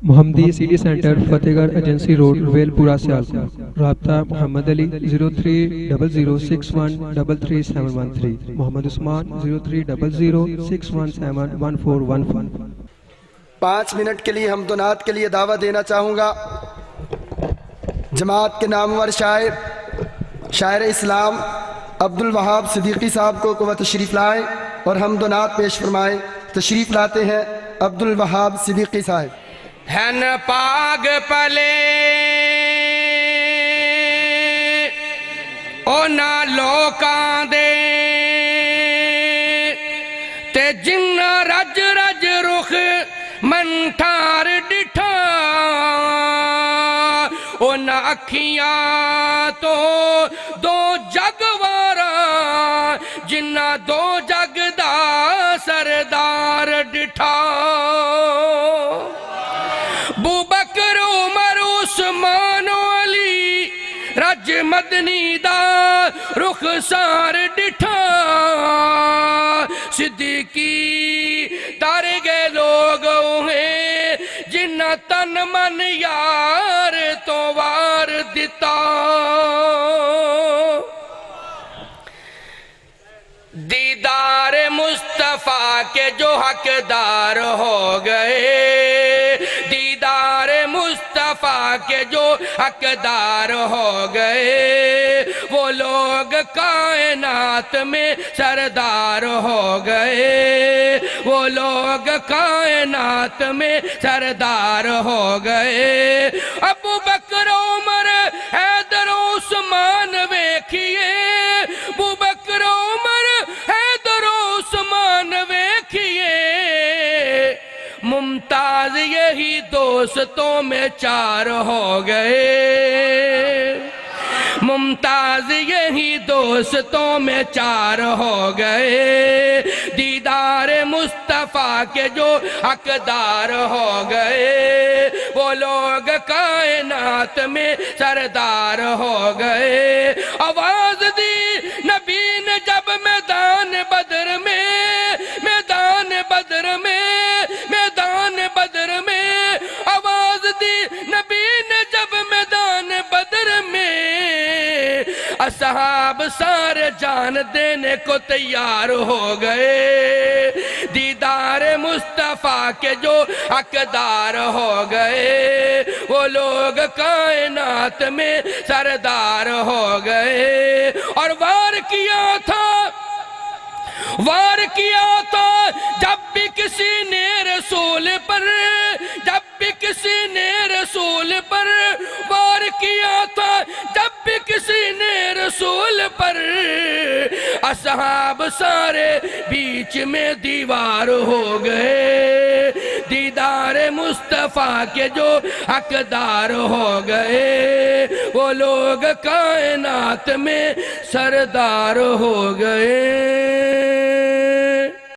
मोहम्मदी city centre Fatehgarh agency road Welpura Sialkot. राब्ता Mohammad Ali 0300613373, Mohammad Usman 030061711415। 5 minute के लिए हम दुनात के लिए दावा देना चाहूँगा। जमात के नामवर शायर इस्लाम अब्दुल वहाब सिद्दीकी साहब को तशरीफ़ लाएँ और हम दुनात पेश फरमाएँ। तशरीफ़ लाते हैं अब्दुल वहाब सिद्दीकी साहब। हैन पाग पले ओना लोकां दे ते जिन्ना रज रज रुख मंठार डिठा ओना अखियां तो दो जगवारा जिन्ना दो जग दा सरदार डिठा। बकर उमर उस्मान अली रज मदनी दा रुखसार डिठा सिद्दीकी तर गए लोग हैं जिन्ना तन मन यार तो वार दिता। दीदार मुस्तफा के जो हकदार हो गए, दीदार मुस्तफा के जो हकदार हो गए, वो लोग कायनात में सरदार हो गए, वो लोग कायनात में सरदार हो गए। अबू बकर उमर हैदर उस्मान वेखिए, अबू बकर उमर हैदर उस्मान वेखिए, मुमताज यही दोस्तों में चार हो गए, मुमताज यही दोस्तों में चार हो गए। दीदार मुस्तफा के जो हकदार हो गए, वो लोग कायनात में सरदार हो गए। आवाज दी नबी ने जब मैदान बदर में, मैदान बदर में, मैदान बदर में आवाज दी नबी ने जब मैदान बदर में, असहाब सारे जान देने को तैयार हो गए। दीदार मुस्तफा के जो हकदार हो गए, वो लोग कायनात में सरदार हो गए। और वार किया था, वार किया था जब भी किसी ने रसूल पर, जब भी किसी ने रसूल पर वार किया था, जब भी किसी ने रसूल पर, असहाब सारे बीच में दीवार हो गए। दीदार मुस्तफा के जो हकदार हो गए, वो लोग कायनात में सरदार हो गए।